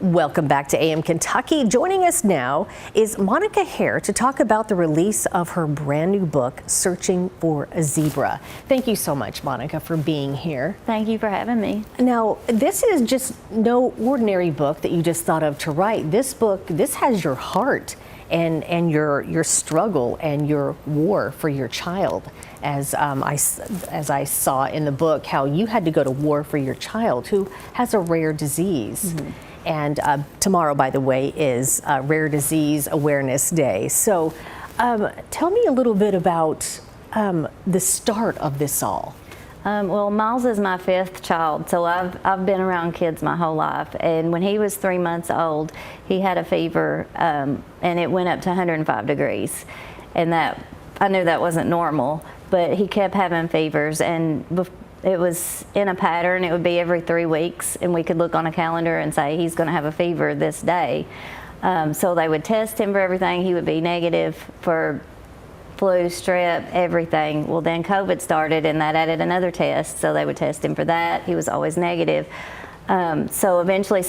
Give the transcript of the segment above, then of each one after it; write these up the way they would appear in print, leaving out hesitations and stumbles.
Welcome back to AM Kentucky. Joining us now is Monica Hare to talk about the release of her brand new book, Searching for a Zebra. Thank you so much, Monica, for being here. Thank you for having me. Now, this is just no ordinary book that you just thought of to write. This book, this has your heart and your struggle and your war for your child. As I saw in the book, how you had to go to war for your child who has a rare disease. Mm-hmm. And tomorrow, by the way, is Rare Disease Awareness Day. So tell me a little bit about the start of this all. Well, Miles is my fifth child, so I've been around kids my whole life. And when he was 3 months old, he had a fever, and it went up to 105 degrees. And I knew that wasn't normal, but he kept having fevers, and it was in a pattern. It would be every 3 weeks, and we could look on a calendar and say he's going to have a fever this day. So they would test him for everything. He would be negative for flu, strep, everything. Well, then COVID started, and that added another test. So they would test him for that. He was always negative. So eventually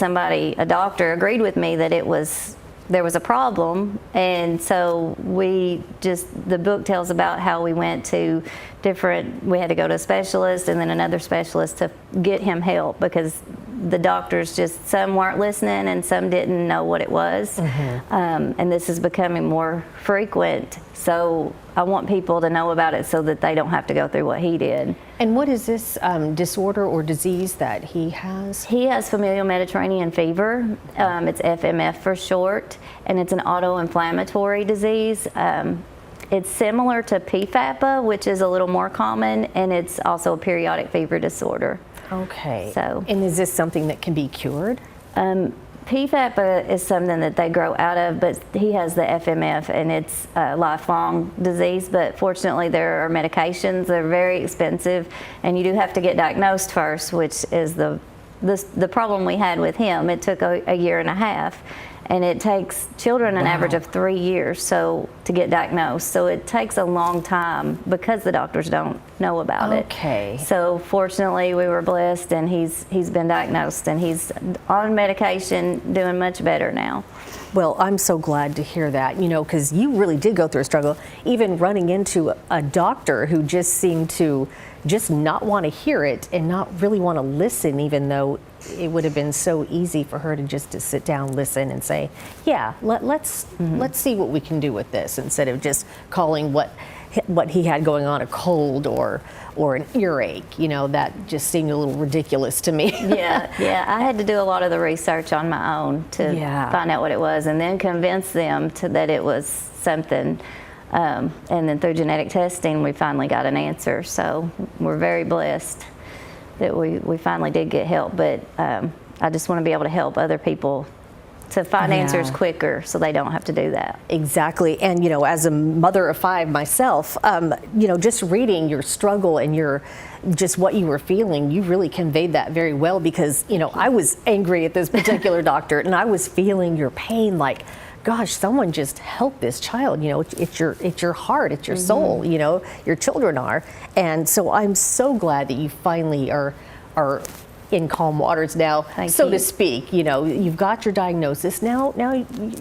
a doctor agreed with me that there was a problem, and so the book tells about how we went to we had to go to a specialist and then another specialist to get him help, because the doctors some weren't listening and some didn't know what it was. Mm-hmm. And this is becoming more frequent, so I want people to know about it so that they don't have to go through what he did. And what is this disorder or disease that he has? He has familial Mediterranean fever. It's FMF for short, and it's an autoinflammatory disease. It's similar to PFAPA, which is a little more common, and it's also a periodic fever disorder. Okay. So, and is this something that can be cured? PFAPA is something that they grow out of, but he has the FMF, and it's a lifelong disease. But fortunately, there are medications. They're very expensive, and you do have to get diagnosed first, which is the problem we had with him. It took a year and a half, and it takes children an average of 3 years to get diagnosed. So it takes a long time because the doctors don't know about it. Okay. So fortunately, we were blessed, and he's been diagnosed, and he's on medication, doing much better now. Well, I'm so glad to hear that, because you really did go through a struggle, even running into a doctor who just seemed to just not want to hear it and not really want to listen, even though it would have been so easy for her to sit down, listen, and say, yeah, let's see what we can do with this, instead of just calling what he had going on a cold or an earache. That just seemed a little ridiculous to me. Yeah. I had to do a lot of the research on my own to find out what it was, and then convince them that it was something. And then through genetic testing, we finally got an answer. So we're very blessed that we finally did get help. But I just want to be able to help other people to find answers quicker, so they don't have to do that. Exactly. And as a mother of 5 myself, just reading your struggle and just what you were feeling, you really conveyed that very well, because I was angry at this particular doctor, and I was feeling your pain, like, gosh, someone just help this child. It's your heart, it's your soul. Your children are. And so I'm so glad that you finally are in calm waters now, so to speak. You've got your diagnosis now.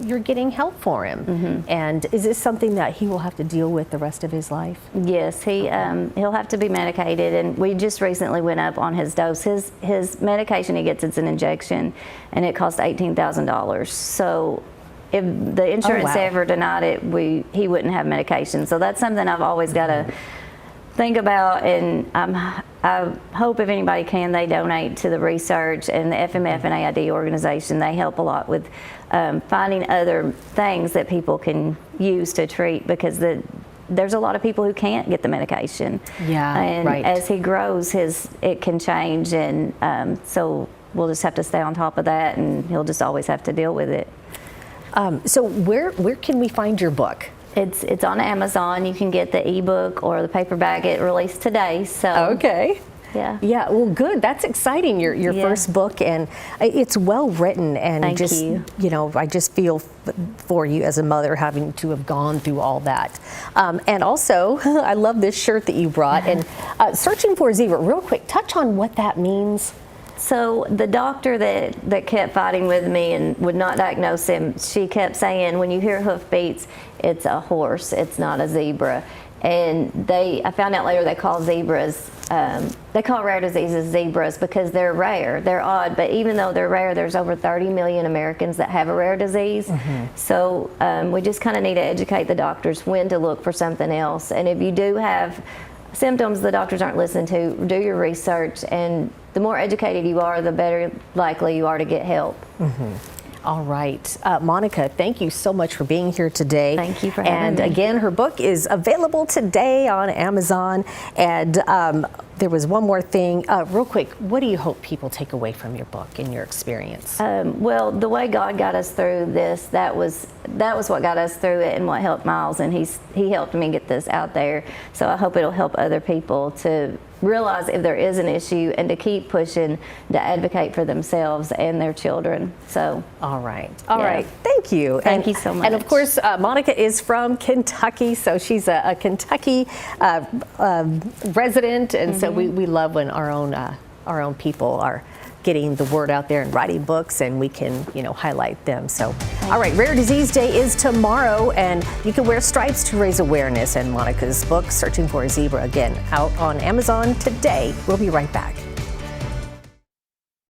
You're getting help for him. Mm-hmm. And is this something that he will have to deal with the rest of his life? Yes, he'll have to be medicated, and we just recently went up on his dose. His medication he gets, it's an injection, and it costs $18,000. So if the insurance ever denied it, he wouldn't have medication. So that's something I've always got to think about, and I hope if anybody can, they donate to the research, and the FMF and AID organization. They help a lot with finding other things that people can use to treat, because there's a lot of people who can't get the medication. Yeah, and right. As he grows, it can change, and so we'll just have to stay on top of that, and he'll just always have to deal with it. So where can we find your book? It's on Amazon. You can get the ebook or the paperback. It released today. So okay. Yeah. Well, good. That's exciting. Your first book, and it's well written. And Thank you. I just feel for you as a mother, having to have gone through all that. And also, I love this shirt that you brought. And Searching for a Zebra. Real quick, touch on what that means. So the doctor that kept fighting with me and would not diagnose him, she kept saying, when you hear hoofbeats, it's a horse, it's not a zebra. And I found out later they call zebras, they call rare diseases zebras because they're rare, they're odd, but even though they're rare, there's over 30 million Americans that have a rare disease. So we just kind of need to educate the doctors when to look for something else. And if you do have symptoms the doctors aren't listening to, do your research, and the more educated you are, the better likely you are to get help. All right. Monica, thank you so much for being here today. Thank you for having and me. And again, her book is available today on Amazon. And there was one more thing. Real quick, what do you hope people take away from your book in your experience? Well, the way God got us through this, that was what got us through it and what helped Miles, and he helped me get this out there. So I hope it'll help other people to realize if there is an issue and to keep pushing to advocate for themselves and their children. So all right. All right. Thank you. Thank you so much. And of course, Monica is from Kentucky, so she's a Kentucky resident, and so we love when our own people are getting the word out there and writing books, and we can, highlight them. So, all right, Rare Disease Day is tomorrow, and you can wear stripes to raise awareness. And Monica's book, Searching for a Zebra, again, out on Amazon today. We'll be right back.